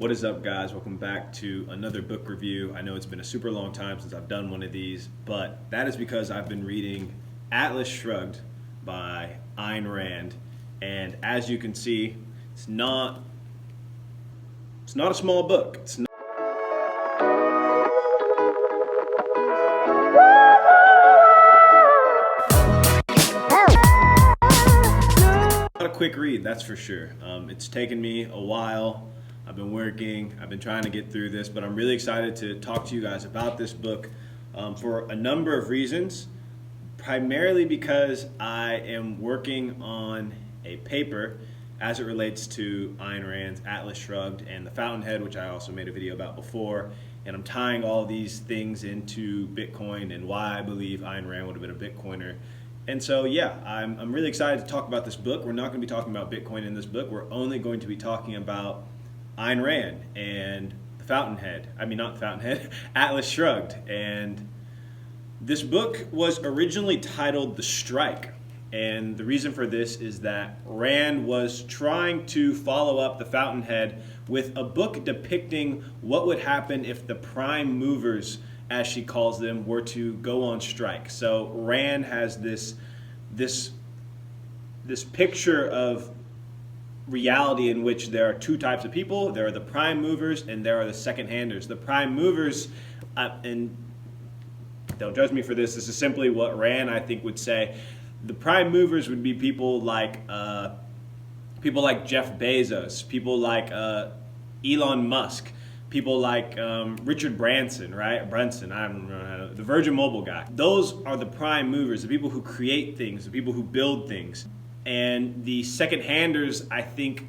What is up, guys? Welcome back to another book review. I know it's been a super long time since I've done one of these, but that is because I've been reading Atlas Shrugged by Ayn Rand, and as you can see, it's not a small book. It's not a quick read, that's for sure. It's taken me a while. I've been working, I've been trying to get through this, but I'm really excited to talk to you guys about this book for a number of reasons. Primarily because I am working on a paper as it relates to Ayn Rand's Atlas Shrugged and the Fountainhead, which I also made a video about before, and I'm tying all these things into Bitcoin and why I believe Ayn Rand would have been a Bitcoiner. And so, yeah, I'm really excited to talk about this book. We're not going to be talking about Bitcoin in this book. We're only going to be talking about Ayn Rand and the Fountainhead. I mean, not the Fountainhead, Atlas Shrugged. And this book was originally titled The Strike. And the reason for this is that Rand was trying to follow up the Fountainhead with a book depicting what would happen if the prime movers, as she calls them, were to go on strike. So Rand has this picture of reality in which there are two types of people. There are the prime movers and there are the second-handers. The prime movers, and don't judge me for this, this is simply what Rand, I think, would say. The prime movers would be people like Jeff Bezos, people like Elon Musk, people like Richard Branson, right? Brunson, I don't know, the Virgin Mobile guy. Those are the prime movers, the people who create things, the people who build things. And the second-handers, I think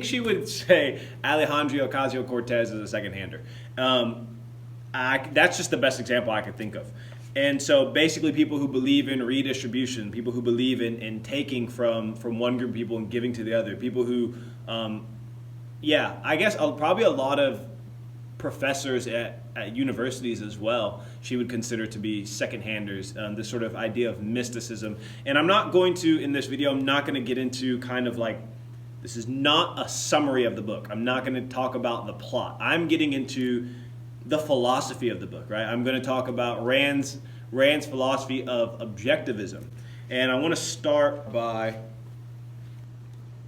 she would say Alejandro Ocasio-Cortez is a second-hander. That's just the best example I could think of. And so basically people who believe in redistribution, people who believe in taking from one group of people and giving to the other, people who, I guess probably a lot of professors at universities as well, she would consider to be second-handers, this sort of idea of mysticism. And I'm not going to, in this video, I'm not going to get into kind of like, this is not a summary of the book. I'm not going to talk about the plot. I'm getting into the philosophy of the book, right? I'm going to talk about Rand's philosophy of objectivism. And I want to start by,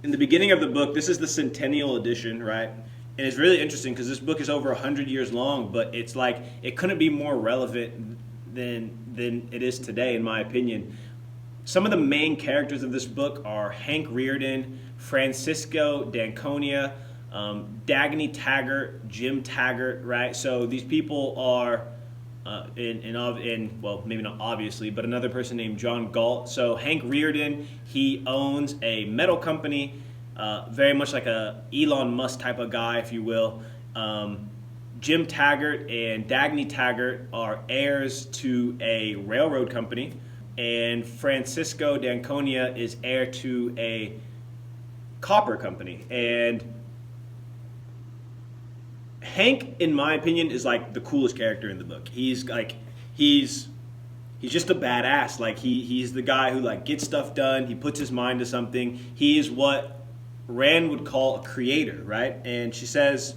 in the beginning of the book, this is the centennial edition, right? And it's really interesting because this book is over 100 years long, but it's like it couldn't be more relevant than it is today, in my opinion. Some of the main characters of this book are Hank Rearden, Francisco d'Anconia, Dagny Taggart, Jim Taggart, right? So these people are, well, maybe not obviously, but another person named John Galt. So Hank Rearden, he owns a metal company, very much like a Elon Musk type of guy, if you will. Jim Taggart and Dagny Taggart are heirs to a railroad company, and Francisco d'Anconia is heir to a copper company. And Hank, in my opinion, is like the coolest character in the book. He's just a badass. Like he's the guy who like gets stuff done. He puts his mind to something. He is what Rand would call a creator, right? And she says,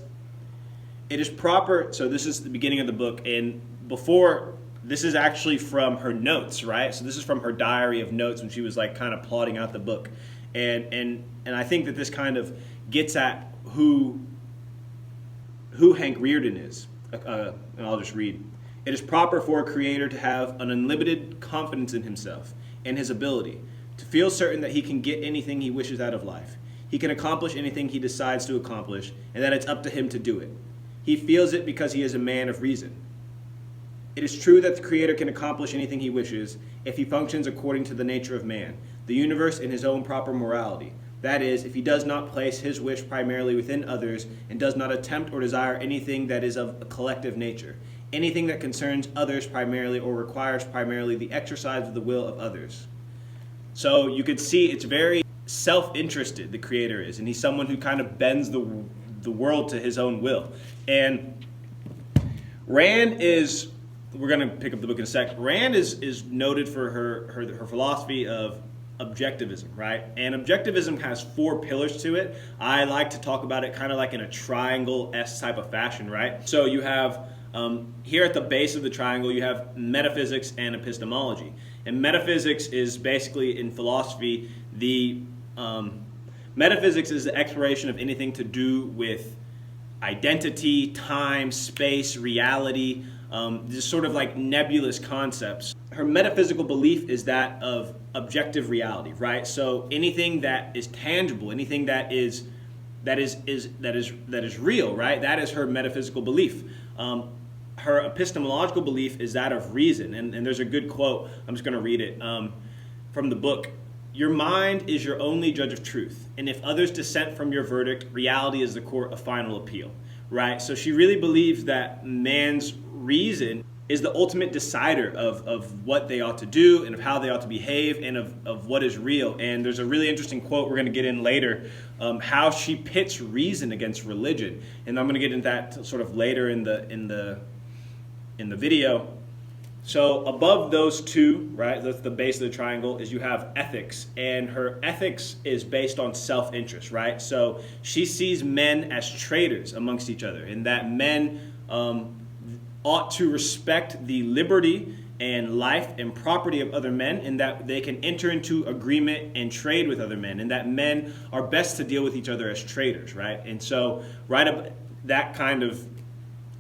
it is proper, so this is the beginning of the book, and before, this is actually from her notes, right? So this is from her diary of notes when she was like kind of plotting out the book. And I think that this kind of gets at who Hank Rearden is. And I'll just read. It is proper for a creator to have an unlimited confidence in himself and his ability, to feel certain that he can get anything he wishes out of life. He can accomplish anything he decides to accomplish, and that it's up to him to do it. He feels it because he is a man of reason. It is true that the Creator can accomplish anything he wishes if he functions according to the nature of man, the universe in his own proper morality. That is, if he does not place his wish primarily within others and does not attempt or desire anything that is of a collective nature, anything that concerns others primarily or requires primarily the exercise of the will of others. So you could see it's very self-interested, the Creator is, and he's someone who kind of bends the world to his own will. And Rand is, we're going to pick up the book in a sec, Rand is noted for her philosophy of Objectivism, right? And Objectivism has 4 pillars to it. I like to talk about it kind of like in a triangle-esque type of fashion, right? So you have, here at the base of the triangle, you have metaphysics and epistemology. And metaphysics is basically, in philosophy, metaphysics is the exploration of anything to do with identity, time, space, reality, just sort of like nebulous concepts. Her metaphysical belief is that of objective reality, right? So anything that is tangible, anything that is real, right? That is her metaphysical belief. Her epistemological belief is that of reason, and there's a good quote. I'm just going to read it from the book. Your mind is your only judge of truth, and if others dissent from your verdict, reality is the court of final appeal, right? So she really believes that man's reason is the ultimate decider of what they ought to do and of how they ought to behave and of what is real. And there's a really interesting quote we're going to get in later, how she pits reason against religion, and I'm going to get into that sort of later in the video. So above those 2, right, that's the base of the triangle, is you have ethics, and her ethics is based on self-interest, right? So she sees men as traitors amongst each other, and that men ought to respect the liberty and life and property of other men, and that they can enter into agreement and trade with other men, and that men are best to deal with each other as traitors, right? And so right up that kind of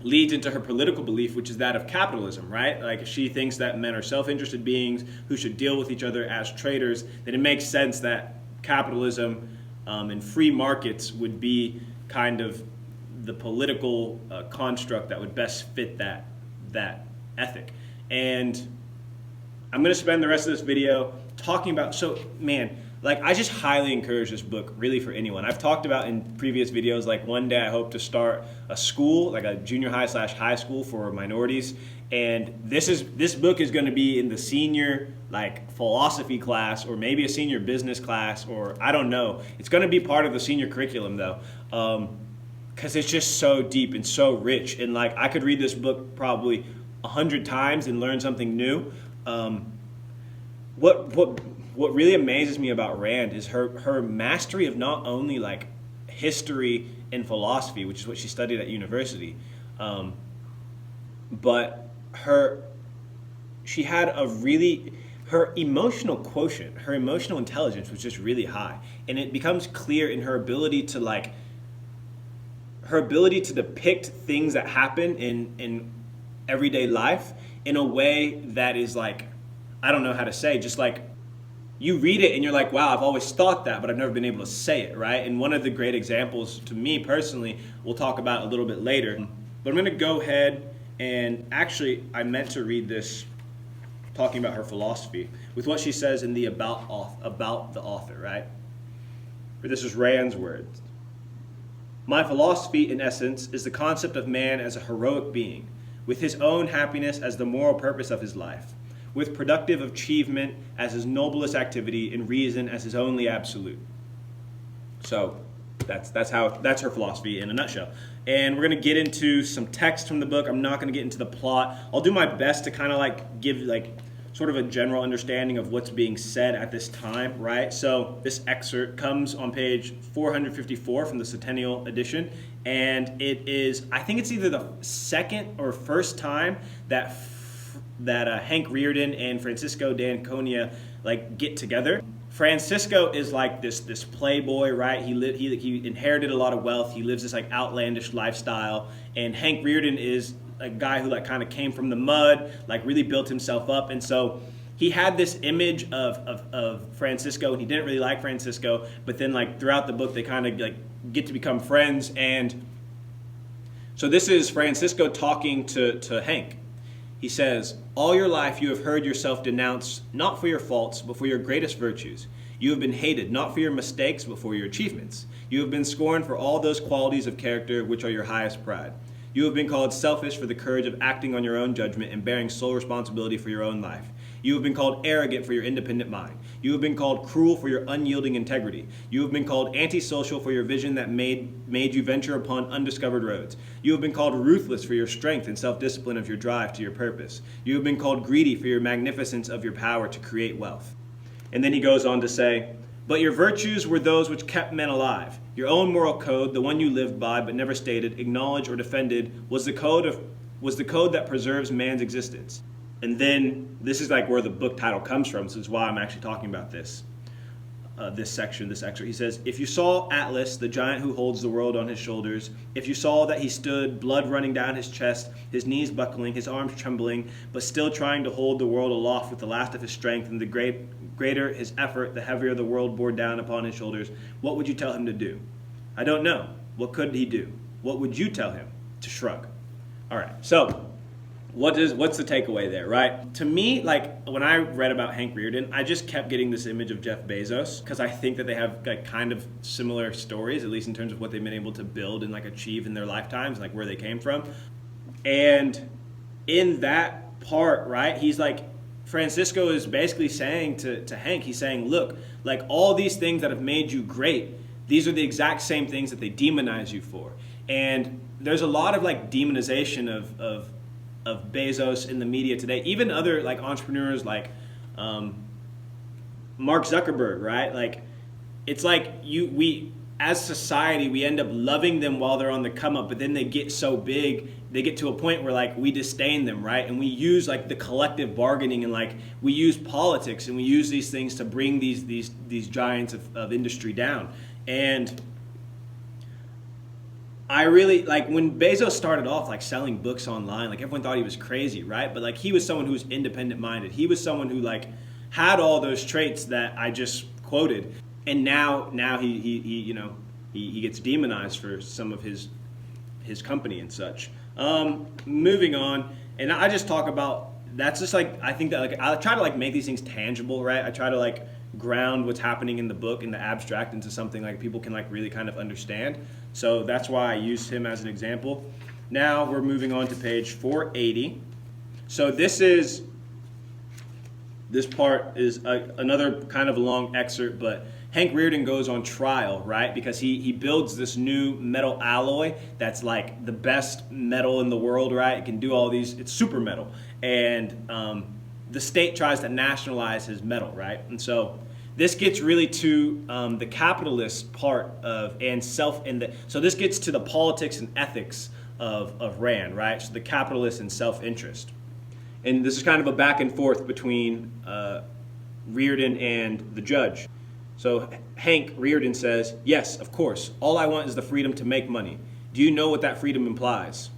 leads into her political belief, which is that of capitalism, right? Like she thinks that men are self-interested beings who should deal with each other as traitors, that it makes sense that capitalism and free markets would be kind of the political construct that would best fit that ethic. And I'm going to spend the rest of this video talking about, so man, like I just highly encourage this book really for anyone. I've talked about in previous videos, like one day I hope to start a school, like a junior high / high school for minorities. And this book is going to be in the senior like philosophy class, or maybe a senior business class, or I don't know. It's going to be part of the senior curriculum though. Because it's just so deep and so rich, and like I could read this book probably 100 times and learn something new. What really amazes me about Rand is her mastery of not only like history and philosophy, which is what she studied at university, but she had her emotional quotient, her emotional intelligence was just really high, and it becomes clear in her ability to depict things that happen in everyday life in a way that is like, I don't know how to say, just like you read it and you're like, wow, I've always thought that, but I've never been able to say it, right? And one of the great examples to me personally, we'll talk about a little bit later, but I'm going to go ahead and actually, I meant to read this talking about her philosophy with what she says in the about the author, right? For this is Rand's words. My philosophy, in essence, is the concept of man as a heroic being, with his own happiness as the moral purpose of his life, with productive achievement as his noblest activity, and reason as his only absolute. So that's her philosophy in a nutshell. And we're going to get into some text from the book. I'm not going to get into the plot. I'll do my best to kind of like give like sort of a general understanding of what's being said at this time, right? So this excerpt comes on page 454 from the Centennial Edition, and it is, I think it's either the second or first time that Hank Rearden and Francisco d'Anconia like get together. Francisco is like this playboy, right? He inherited a lot of wealth. He lives this like outlandish lifestyle, and Hank Rearden is a guy who like kind of came from the mud, like really built himself up. And so he had this image of Francisco, and he didn't really like Francisco, but then like throughout the book they kind of like get to become friends. And so this is Francisco talking to Hank. He says, all your life you have heard yourself denounced not for your faults but for your greatest virtues. You have been hated not for your mistakes but for your achievements. You have been scorned for all those qualities of character which are your highest pride. You have been called selfish for the courage of acting on your own judgment and bearing sole responsibility for your own life. You have been called arrogant for your independent mind. You have been called cruel for your unyielding integrity. You have been called antisocial for your vision that made you venture upon undiscovered roads. You have been called ruthless for your strength and self-discipline of your drive to your purpose. You have been called greedy for your magnificence of your power to create wealth. And then he goes on to say, but your virtues were those which kept men alive. Your own moral code, the one you lived by but never stated, acknowledged, or defended, was the code that preserves man's existence. And then this is like where the book title comes from. So this is why I'm actually talking about this. This excerpt. He says, if you saw Atlas, the giant who holds the world on his shoulders, if you saw that he stood, blood running down his chest, his knees buckling, his arms trembling, but still trying to hold the world aloft with the last of his strength, and the greater his effort, the heavier the world bore down upon his shoulders, what would you tell him to do? I don't know. What could he do? What would you tell him? To shrug. All right, so what's the takeaway there, right? To me, like when I read about Hank Rearden, I just kept getting this image of Jeff Bezos because I think that they have like kind of similar stories, at least in terms of what they've been able to build and like achieve in their lifetimes, like where they came from. And in that part, right, he's like, Francisco is basically saying to Hank, he's saying, look, like all these things that have made you great, these are the exact same things that they demonize you for. And there's a lot of like demonization of Bezos in the media today, even other like entrepreneurs like Mark Zuckerberg, right? Like it's like we as society we end up loving them while they're on the come up, but then they get so big, they get to a point where like we disdain them, right? And we use like the collective bargaining and like we use politics and we use these things to bring these giants of industry down. And I really, like, when Bezos started off, like, selling books online, like, everyone thought he was crazy, right? But, like, he was someone who was independent-minded. He was someone who, like, had all those traits that I just quoted. And now he gets demonized for some of his company and such. Moving on, and I just talk about, that's just, like, I think that, like, I try to, like, make these things tangible, right? I try to, like, ground what's happening in the book in the abstract into something like people can like really kind of understand. So that's why I used him as an example. Now we're moving on to page 480. So this part is another kind of long excerpt, but Hank Rearden goes on trial, right? Because he builds this new metal alloy that's like the best metal in the world, right? It can do all these, it's super metal. And the state tries to nationalize his metal, right? And so this gets really to the capitalist part so this gets to the politics and ethics of Rand, right? So the capitalist and self-interest. And this is kind of a back and forth between Rearden and the judge. So Hank Rearden says, yes, of course, all I want is the freedom to make money. Do you know what that freedom implies?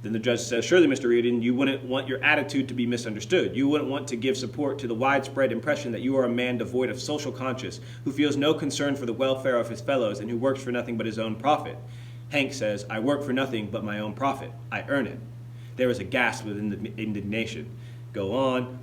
Then the judge says, surely, Mr. Rearden, you wouldn't want your attitude to be misunderstood. You wouldn't want to give support to the widespread impression that you are a man devoid of social conscience, who feels no concern for the welfare of his fellows, and who works for nothing but his own profit. Hank says, I work for nothing but my own profit. I earn it. There is a gasp within the indignation. Go on.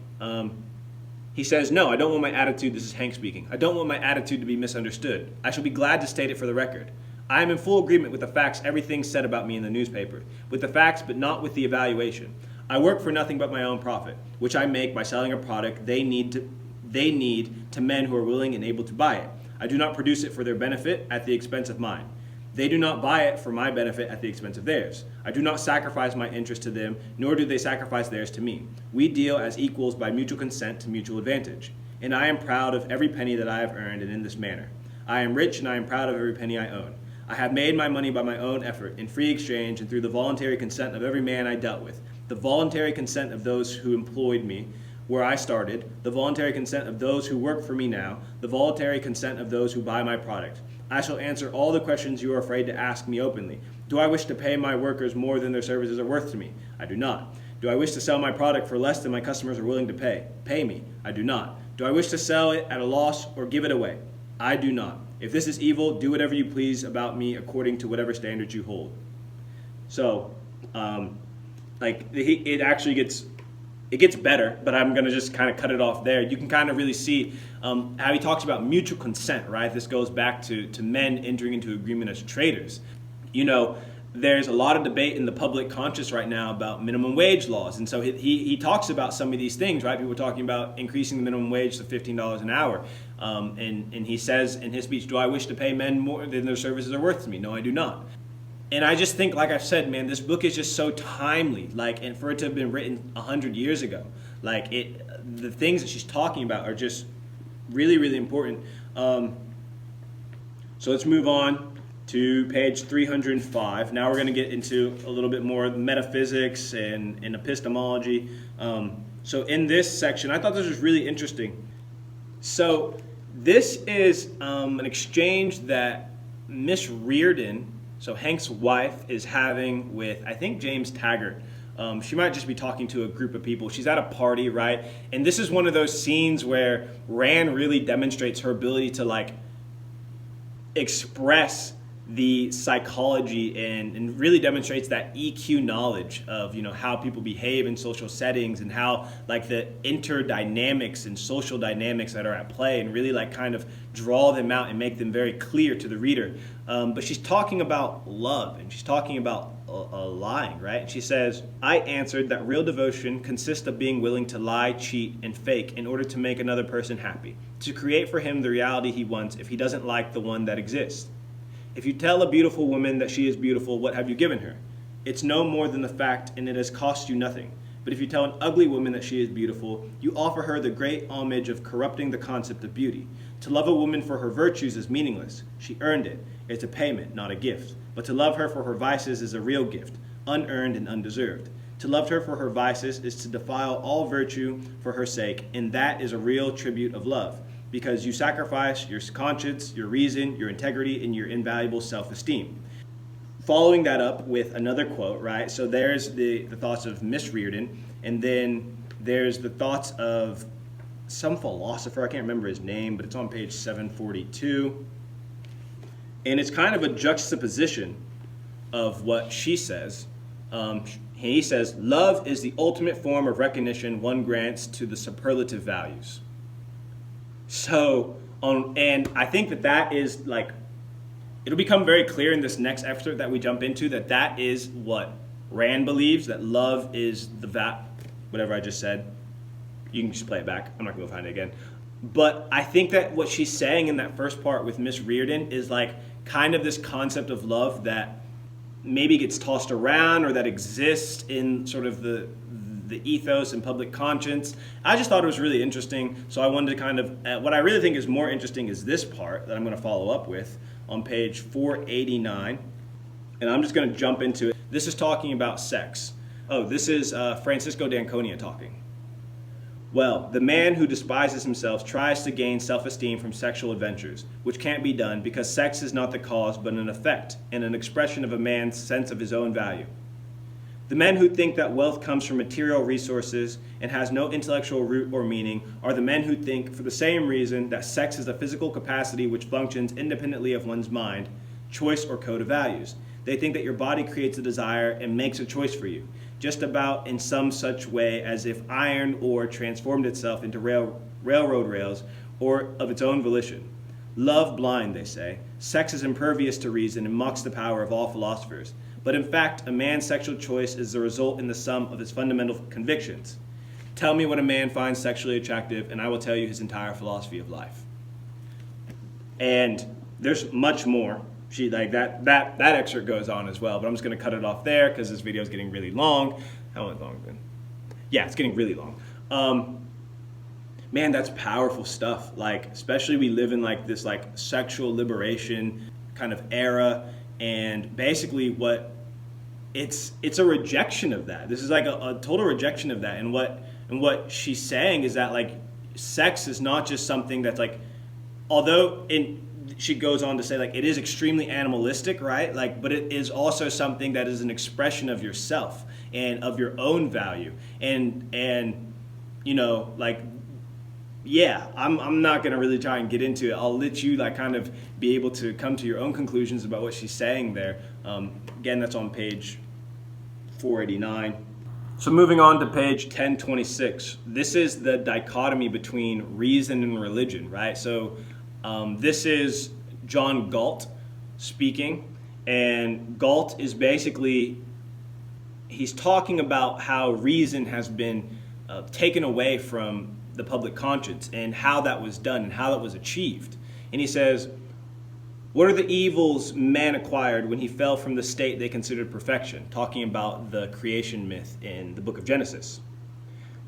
He says, no, I don't want my attitude, this is Hank speaking, I don't want my attitude to be misunderstood. I shall be glad to state it for the record. I am in full agreement with the facts, everything said about me in the newspaper. With the facts, but not with the evaluation. I work for nothing but my own profit, which I make by selling a product they need to men who are willing and able to buy it. I do not produce it for their benefit at the expense of mine. They do not buy it for my benefit at the expense of theirs. I do not sacrifice my interest to them, nor do they sacrifice theirs to me. We deal as equals by mutual consent to mutual advantage. And I am proud of every penny that I have earned, and in this manner. I am rich, and I am proud of every penny I own. I have made my money by my own effort, in free exchange, and through the voluntary consent of every man I dealt with, the voluntary consent of those who employed me where I started, the voluntary consent of those who work for me now, the voluntary consent of those who buy my product. I shall answer all the questions you are afraid to ask me openly. Do I wish to pay my workers more than their services are worth to me? I do not. Do I wish to sell my product for less than my customers are willing to pay? Pay me. I do not. Do I wish to sell it at a loss or give it away? I do not. If this is evil, do whatever you please about me according to whatever standards you hold. So, it actually gets better, but I'm going to just kind of cut it off there. You can kind of really see how he talks about mutual consent, right? This goes back to men entering into agreement as traders. You know, there's a lot of debate in the public conscious right now about minimum wage laws. And so he talks about some of these things, right? People are talking about increasing the minimum wage to $15 an hour. And he says in his speech, do I wish to pay men more than their services are worth to me? No, I do not. And I just think, like I've said, man, this book is just so timely. And for it to have been written 100 years ago, the things that she's talking about are just really, really important. So let's move on to page 305. Now we're going to get into a little bit more metaphysics and epistemology. So in this section, I thought this was really interesting. So this is an exchange that Miss Reardon, so Hank's wife, is having with, I think, James Taggart. She might just be talking to a group of people. She's at a party, right? And this is one of those scenes where Rand really demonstrates her ability to like express the psychology and really demonstrates that EQ knowledge of, you know, how people behave in social settings and how like the interdynamics and social dynamics that are at play, and really like kind of draw them out and make them very clear to the reader. But she's talking about love, and she's talking about lying, right? And she says, I answered that real devotion consists of being willing to lie, cheat, and fake in order to make another person happy, to create for him the reality he wants if he doesn't like the one that exists. If you tell a beautiful woman that she is beautiful, what have you given her? It's no more than the fact, and it has cost you nothing. But if you tell an ugly woman that she is beautiful, you offer her the great homage of corrupting the concept of beauty. To love a woman for her virtues is meaningless. She earned it. It's a payment, not a gift. But to love her for her vices is a real gift, unearned and undeserved. To love her for her vices is to defile all virtue for her sake, and that is a real tribute of love, because you sacrifice your conscience, your reason, your integrity, and your invaluable self-esteem. Following that up with another quote, right? So there's the thoughts of Miss Reardon, and then there's the thoughts of some philosopher, I can't remember his name, but it's on page 742. And it's kind of a juxtaposition of what she says. He says, love is the ultimate form of recognition one grants to the superlative values. So, and I think that is like, it'll become very clear in this next excerpt that we jump into that is what Rand believes, that love is the whatever I just said. You can just play it back. I'm not going to find it again. But I think that what she's saying in that first part with Miss Reardon is like kind of this concept of love that maybe gets tossed around or that exists in sort of the ethos and public conscience. I just thought it was really interesting, so I wanted to kind of, what I really think is more interesting is this part that I'm going to follow up with on page 489, and I'm just going to jump into it. This is talking about sex. Oh, this is Francisco d'Anconia talking. Well, the man who despises himself tries to gain self-esteem from sexual adventures, which can't be done because sex is not the cause but an effect and an expression of a man's sense of his own value. The men who think that wealth comes from material resources and has no intellectual root or meaning are the men who think, for the same reason, that sex is a physical capacity which functions independently of one's mind, choice, or code of values. They think that your body creates a desire and makes a choice for you, just about in some such way as if iron ore transformed itself into railroad rails or of its own volition. Love blind, they say. Sex is impervious to reason and mocks the power of all philosophers. But in fact, a man's sexual choice is the result in the sum of his fundamental convictions. Tell me what a man finds sexually attractive, and I will tell you his entire philosophy of life. And there's much more. She like that excerpt goes on as well, but I'm just going to cut it off there because this video is getting really long. How long has it been? Yeah, it's getting really long. Man, that's powerful stuff. Like, especially we live in like this like sexual liberation kind of era, and basically it's a rejection of that. This is like a total rejection of that. And what she's saying is that like sex is not just something that's like, although she goes on to say like it is extremely animalistic, right? Like, but it is also something that is an expression of yourself and of your own value. And you know, like, yeah, I'm not gonna really try and get into it. I'll let you like kind of be able to come to your own conclusions about what she's saying there. Again, that's on page 489. So moving on to page 1026. This is the dichotomy between reason and religion, right? So this is John Galt speaking, and Galt is basically, he's talking about how reason has been taken away from the public conscience and how that was done and how that was achieved. And he says, what are the evils man acquired when he fell from the state they considered perfection? Talking about the creation myth in the book of Genesis.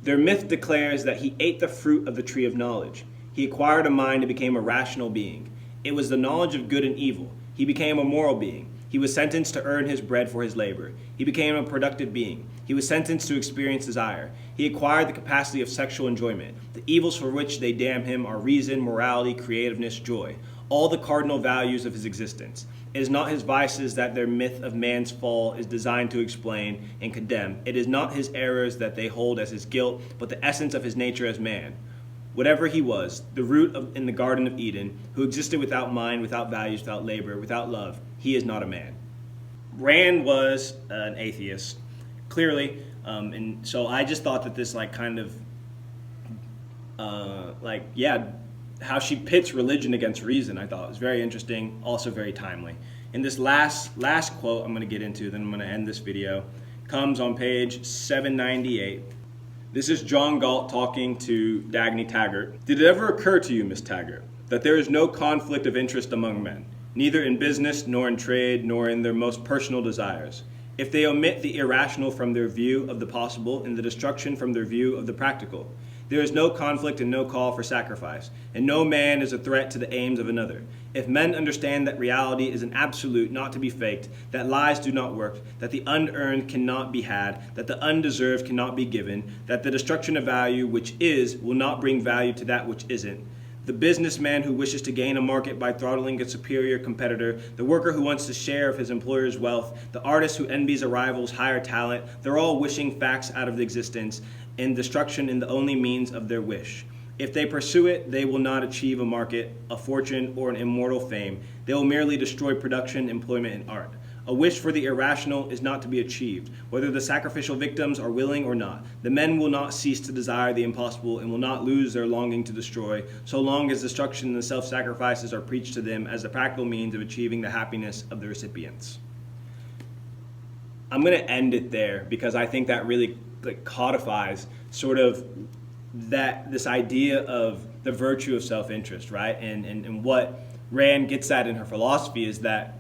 Their myth declares that he ate the fruit of the tree of knowledge. He He acquired a mind and became a rational being. It was the knowledge of good and evil. He became a moral being. He was sentenced to earn his bread for his labor. He became a productive being. He was sentenced to experience desire. He acquired the capacity of sexual enjoyment. The evils for which they damn him are reason, morality, creativeness, joy, all the cardinal values of his existence. It is not his vices that their myth of man's fall is designed to explain and condemn. It is not his errors that they hold as his guilt, but the essence of his nature as man. Whatever he was, the root in the Garden of Eden, who existed without mind, without values, without labor, without love, he is not a man. Rand was an atheist, clearly, and so I just thought that this how she pits religion against reason, I thought was very interesting, also very timely. And this last quote I'm going to get into, then I'm going to end this video, comes on page 798. This is John Galt talking to Dagny Taggart. Did it ever occur to you, Miss Taggart, that there is no conflict of interest among men, neither in business, nor in trade, nor in their most personal desires, if they omit the irrational from their view of the possible and the destruction from their view of the practical? There is no conflict and no call for sacrifice, and no man is a threat to the aims of another. If men understand that reality is an absolute not to be faked, that lies do not work, that the unearned cannot be had, that the undeserved cannot be given, that the destruction of value which is will not bring value to that which isn't, the businessman who wishes to gain a market by throttling a superior competitor, the worker who wants to share of his employer's wealth, the artist who envies a rival's higher talent, they're all wishing facts out of existence, and destruction in the only means of their wish. If they pursue it, they will not achieve a market, a fortune, or an immortal fame. They will merely destroy production, employment, and art. A wish for the irrational is not to be achieved, whether the sacrificial victims are willing or not. The men will not cease to desire the impossible and will not lose their longing to destroy, so long as destruction and self-sacrifices are preached to them as the practical means of achieving the happiness of the recipients. I'm going to end it there because I think that really codifies sort of this idea of the virtue of self-interest, right? And what Rand gets at in her philosophy is that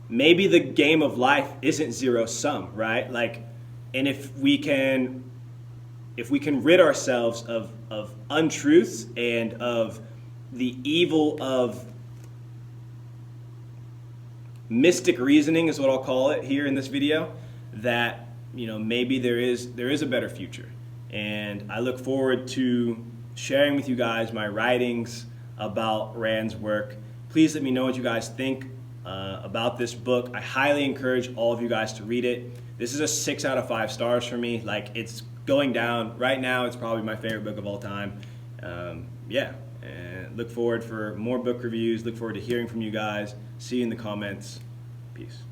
maybe the game of life isn't zero sum, right? And if we can rid ourselves of untruths and of the evil of mystic reasoning is what I'll call it here in this video, that maybe there is a better future. And I look forward to sharing with you guys my writings about Rand's work. Please let me know what you guys think about this book. I highly encourage all of you guys to read it. This is a 6 out of 5 stars for me. It's going down. Right now, it's probably my favorite book of all time. And look forward for more book reviews. Look forward to hearing from you guys. See you in the comments. Peace.